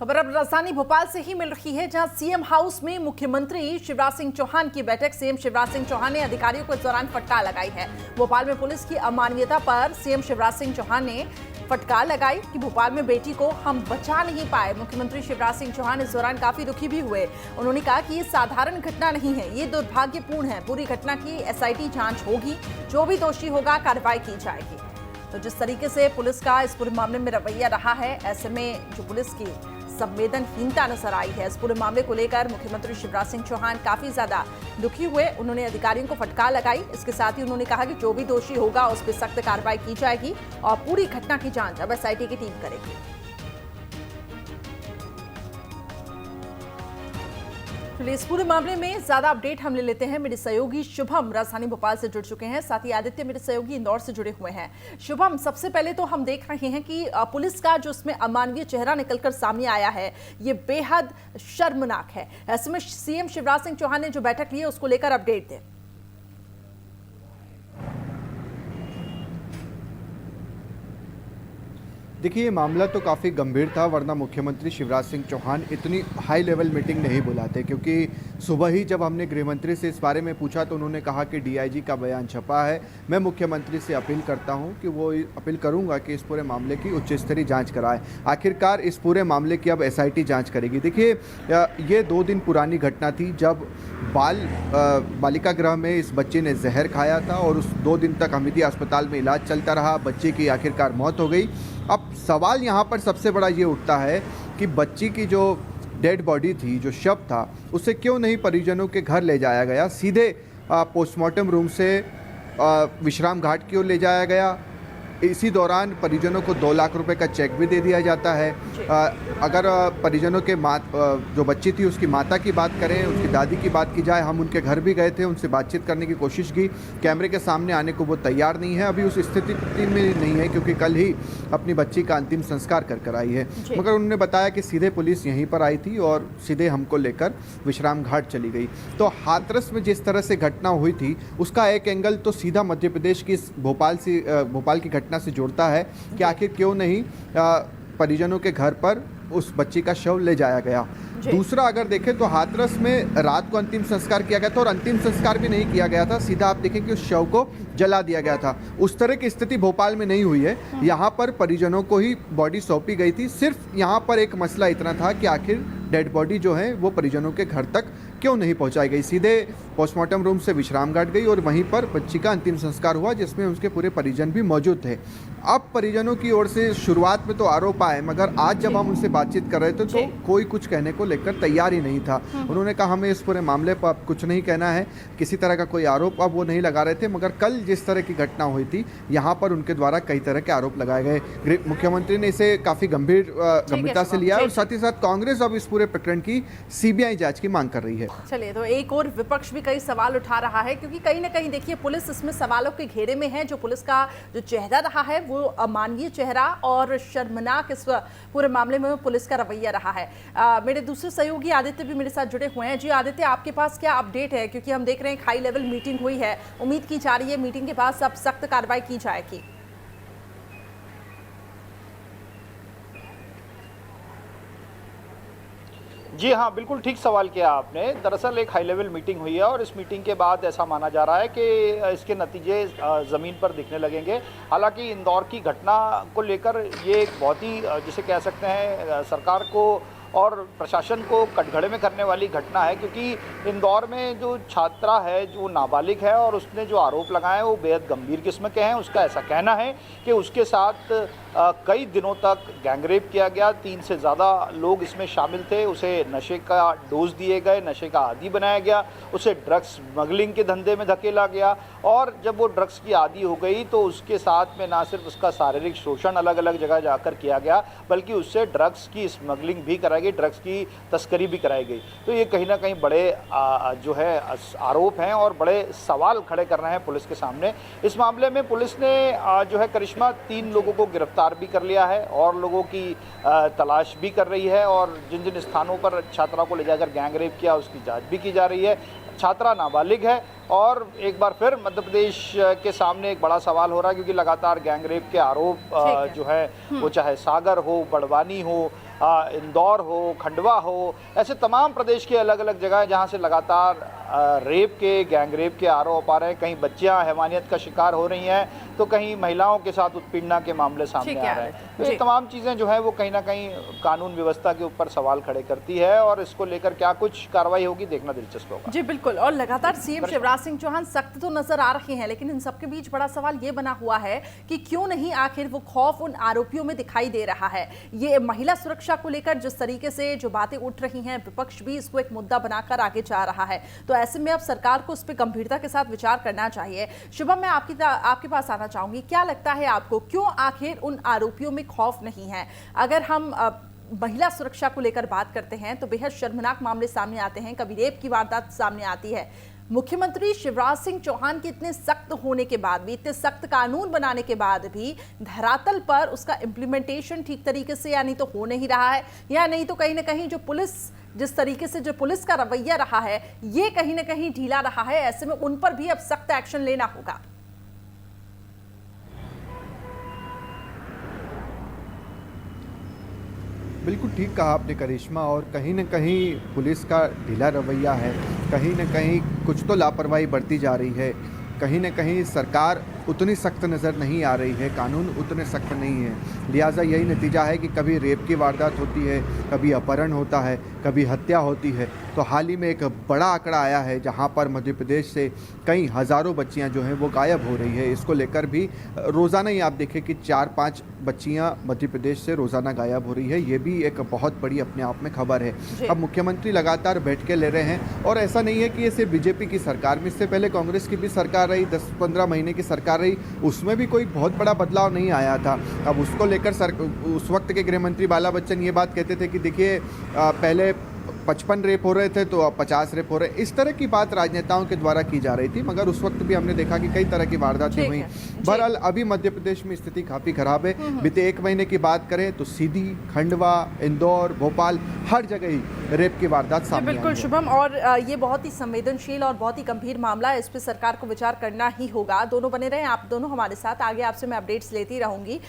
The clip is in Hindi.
खबर अब राजधानी भोपाल से ही मिल रही है, जहां सीएम हाउस में मुख्यमंत्री शिवराज सिंह चौहान की बैठक। सीएम शिवराज सिंह चौहान ने अधिकारियों को इस दौरान फटकार लगाई है। भोपाल में पुलिस की अमानवीयता पर सीएम शिवराज सिंह चौहान ने फटकार लगाई कि भोपाल में बेटी को हम बचा नहीं पाए। मुख्यमंत्री शिवराज सिंह चौहान इस दौरान काफी दुखी भी हुए। उन्होंने कहा कि ये साधारण घटना नहीं है, ये दुर्भाग्यपूर्ण है। पूरी घटना की एसआईटी जांच होगी, जो भी दोषी होगा कार्रवाई की जाएगी। तो जिस तरीके से पुलिस का इस पूरे मामले में रवैया रहा है, ऐसे में जो पुलिस की संवेदनहीनता नजर आई है, इस पूरे मामले को लेकर मुख्यमंत्री शिवराज सिंह चौहान काफी ज्यादा दुखी हुए। उन्होंने अधिकारियों को फटकार लगाई। इसके साथ ही उन्होंने कहा कि जो भी दोषी होगा उस पर सख्त कार्रवाई की जाएगी और पूरी घटना की जांच अब एसआईटी की टीम करेगी। चलिए इस पूरे मामले में ज्यादा अपडेट हम ले लेते हैं। मेरे सहयोगी शुभम राजधानी भोपाल से जुड़ चुके हैं, साथ ही आदित्य मेरे सहयोगी इंदौर से जुड़े हुए हैं। शुभम, सबसे पहले तो हम देख रहे हैं कि पुलिस का जो उसमें अमानवीय चेहरा निकलकर सामने आया है, ये बेहद शर्मनाक है। ऐसे में सीएम शिवराज सिंह चौहान ने जो बैठक ली है उसको लेकर अपडेट दें। देखिए, ये मामला तो काफ़ी गंभीर था, वरना मुख्यमंत्री शिवराज सिंह चौहान इतनी हाई लेवल मीटिंग नहीं बुलाते। क्योंकि सुबह ही जब हमने गृहमंत्री से इस बारे में पूछा तो उन्होंने कहा कि डीआईजी का बयान छपा है। मैं मुख्यमंत्री से अपील करता हूं कि वो अपील करूंगा कि इस पूरे मामले की उच्च स्तरीय जाँच कराए। आखिरकार इस पूरे मामले की अब एसआईटी जाँच करेगी। देखिए, ये 2 दिन पुरानी घटना थी जब बालिका गृह में इस बच्चे ने जहर खाया था और उस 2 दिन तक हमीदिया अस्पताल में इलाज चलता रहा। बच्चे की आखिरकार मौत हो गई। अब सवाल यहाँ पर सबसे बड़ा ये उठता है कि बच्ची की जो डेड बॉडी थी, जो शव था, उसे क्यों नहीं परिजनों के घर ले जाया गया, सीधे पोस्टमार्टम रूम से विश्राम घाट की ओर ले जाया गया। इसी दौरान परिजनों को 2 लाख रुपए का चेक भी दे दिया जाता है। अगर परिजनों के जो बच्ची थी उसकी माता की बात करें, उसकी दादी की बात की जाए, हम उनके घर भी गए थे, उनसे बातचीत करने की कोशिश की। कैमरे के सामने आने को वो तैयार नहीं है, अभी उस स्थिति में नहीं है, क्योंकि कल ही अपनी बच्ची का अंतिम संस्कार कर आई है। मगर उन्होंने बताया कि सीधे पुलिस यहीं पर आई थी और सीधे हमको लेकर विश्राम घाट चली गई। तो हाथरस में जिस तरह से घटना हुई थी उसका एक एंगल तो सीधा मध्य प्रदेश की भोपाल की घटना से जोड़ता है कि आखिर क्यों नहीं परिजनों के घर पर उस बच्ची का शव ले जाया गया। दूसरा, अगर देखें तो हाथरस में रात को अंतिम संस्कार किया गया था और अंतिम संस्कार भी नहीं किया गया था, सीधा आप देखें कि उस शव को जला दिया गया था। उस तरह की स्थिति भोपाल में नहीं हुई है। यहाँ पर परिजनों को ही बॉडी सौंपी गई थी। सिर्फ यहाँ पर एक मसला इतना था कि आखिर डेड बॉडी जो है वो परिजनों के घर तक क्यों नहीं पहुंचाई गई, सीधे पोस्टमार्टम रूम से विश्राम घाट गई और वहीं पर बच्ची का अंतिम संस्कार हुआ, जिसमें उसके पूरे परिजन भी मौजूद थे। अब परिजनों की ओर से शुरुआत में तो आरोप आए, मगर आज जब हम उनसे बातचीत कर रहे थे तो कोई कुछ कहने को लेकर तैयार ही नहीं था। उन्होंने कहा हमें इस पूरे मामले पर अब कुछ नहीं कहना है, किसी तरह का कोई आरोप अब वो नहीं लगा रहे थे। मगर कल जिस तरह की घटना हुई थी, यहाँ पर उनके द्वारा कई तरह के आरोप लगाए गए। मुख्यमंत्री ने इसे काफी गंभीरता से लिया और साथ ही साथ कांग्रेस अब इस पूरे प्रकरण की सीबीआई जांच की मांग कर रही है। चलिए, तो एक और विपक्ष भी कई सवाल उठा रहा है, क्योंकि कहीं ना कहीं देखिए पुलिस इसमें सवालों के घेरे में है। जो पुलिस का जो चेहरा रहा है वो अमानवीय चेहरा और शर्मनाक इस पूरे मामले में पुलिस का रवैया रहा है। मेरे दूसरे सहयोगी आदित्य भी मेरे साथ जुड़े हुए हैं। जी आदित्य, आपके पास क्या अपडेट है? क्योंकि हम देख रहे हैं हाई लेवल मीटिंग हुई है, उम्मीद की जा रही है मीटिंग के बाद सब सख्त कार्रवाई की जाएगी। जी हाँ, बिल्कुल ठीक सवाल किया आपने। दरअसल एक हाई लेवल मीटिंग हुई है और इस मीटिंग के बाद ऐसा माना जा रहा है कि इसके नतीजे ज़मीन पर दिखने लगेंगे। हालांकि इंदौर की घटना को लेकर ये एक बहुत ही जिसे कह सकते हैं सरकार को और प्रशासन को कटघरे में करने वाली घटना है, क्योंकि इंदौर में जो छात्रा है जो नाबालिग है और उसने जो आरोप लगाए वो बेहद गंभीर किस्म के हैं। उसका ऐसा कहना है कि उसके साथ कई दिनों तक गैंगरेप किया गया, 3 से ज़्यादा लोग इसमें शामिल थे। उसे नशे का डोज दिए गए, नशे का आदी बनाया गया, उसे ड्रग्स स्मगलिंग के धंधे में धकेला गया और जब वो ड्रग्स की आदी हो गई तो उसके साथ में ना सिर्फ उसका शारीरिक शोषण अलग अलग जगह जाकर किया गया, बल्कि उससे ड्रग्स की स्मगलिंग भी कराई गई, ड्रग्स की तस्करी भी कराई गई। तो ये कहीं ना कहीं बड़े जो है आरोप हैं और बड़े सवाल खड़े कर रहे हैं पुलिस के सामने। इस मामले में पुलिस ने जो है करिश्मा 3 लोगों को गिरफ्तार भी कर लिया है और लोगों की तलाश भी कर रही है और जिन जिन स्थानों पर छात्रा को ले जाकर गैंगरेप किया उसकी जांच भी की जा रही है। छात्रा नाबालिग है और एक बार फिर मध्य प्रदेश के सामने एक बड़ा सवाल हो रहा है, क्योंकि लगातार गैंगरेप के आरोप जो है वो चाहे सागर हो, बड़वानी हो इंदौर हो, खंडवा हो, ऐसे तमाम प्रदेश के अलग अलग जगह जहाँ से लगातार रेप के, गैंग रेप के आरोप आ रहे हैं। कहीं बच्चियां हैवानियत का शिकार हो रही हैं तो कहीं महिलाओं के साथ उत्पीड़ना के मामले सामने आ रहे हैं। तो ये तमाम चीज़ें जो है वो कहीं ना कहीं कानून व्यवस्था के ऊपर सवाल खड़े करती है और इसको लेकर क्या कुछ कार्रवाई होगी देखना दिलचस्प होगा। जी बिल्कुल, और लगातार सीएम शिवराज सिंह चौहान सख्त तो नजर आ रहे हैं, लेकिन इन सबके बीच बड़ा सवाल ये बना हुआ है कि क्यों नहीं आखिर वो खौफ उन आरोपियों में दिखाई दे रहा है। ये महिला सुरक्षा को लेकर जिस तरीके से जो बातें उठ रही हैं, विपक्ष भी इसको एक मुद्दा बनाकर आगे जा रहा है, तो ऐसे में अब सरकार को इस पर गंभीरता के साथ विचार करना चाहिए। शुभम, मैं आपके पास आना चाहूंगी, क्या लगता है आपको क्यों आखिर उन आरोपियों में खौफ नहीं है? अगर हम महिला सुरक्षा को लेकर बात करते हैं तो बेहद शर्मनाक मामले सामने आते हैं, कभी रेप की वारदात सामने आती है। मुख्यमंत्री शिवराज सिंह चौहान के इतने सख्त होने के बाद भी, इतने सख्त कानून बनाने के बाद भी धरातल पर उसका इम्प्लीमेंटेशन ठीक तरीके से या नहीं तो हो नहीं रहा है, या नहीं तो कहीं ना कहीं जो पुलिस, जिस तरीके से जो पुलिस का रवैया रहा है ये कहीं ना कहीं ढीला रहा है। ऐसे में उन पर भी अब सख्त एक्शन लेना होगा। बिल्कुल ठीक कहा आपने करिश्मा, और कहीं न कहीं पुलिस का ढीला रवैया है, कहीं न कहीं कुछ तो लापरवाही बढ़ती जा रही है, कहीं न कहीं सरकार उतनी सख्त नज़र नहीं आ रही है, कानून उतने सख्त नहीं है। लिहाजा यही नतीजा है कि कभी रेप की वारदात होती है, कभी अपहरण होता है, कभी हत्या होती है। तो हाल ही में एक बड़ा आंकड़ा आया है जहां पर मध्य प्रदेश से कई हज़ारों बच्चियां जो हैं वो गायब हो रही है। इसको लेकर भी रोज़ाना ही आप देखें कि 4-5 बच्चियां मध्य प्रदेश से रोज़ाना गायब हो रही है। ये भी एक बहुत बड़ी अपने आप में खबर है। अब मुख्यमंत्री लगातार बैठकें ले रहे हैं, और ऐसा नहीं है कि ये सिर्फ बीजेपी की सरकार में, इससे पहले कांग्रेस की भी सरकार रही, 10-15 महीने की सरकार रही, उसमें भी कोई बहुत बड़ा बदलाव नहीं आया था। अब उसको लेकर उस वक्त के गृह मंत्री बाला बच्चन ये बात कहते थे कि देखिए पहले 55 रेप हो रहे थे तो अब 50 रेप हो रहे। इस तरह की बात राजनेताओं के द्वारा की जा रही थी, मगर उस वक्त भी हमने देखा कि कई तरह की वारदातें हुई। बहरहाल अभी मध्य प्रदेश में स्थिति काफ़ी खराब है। बीते 1 महीने की बात करें तो सीधी, खंडवा, इंदौर, भोपाल, हर जगह ही रेप की वारदात सामने बिल्कुल शुभम, और ये बहुत ही संवेदनशील और बहुत ही गंभीर मामला है, इस पर सरकार को विचार करना ही होगा। दोनों बने रहें, आप दोनों हमारे साथ, आगे आपसे मैं अपडेट्स लेती रहूंगी।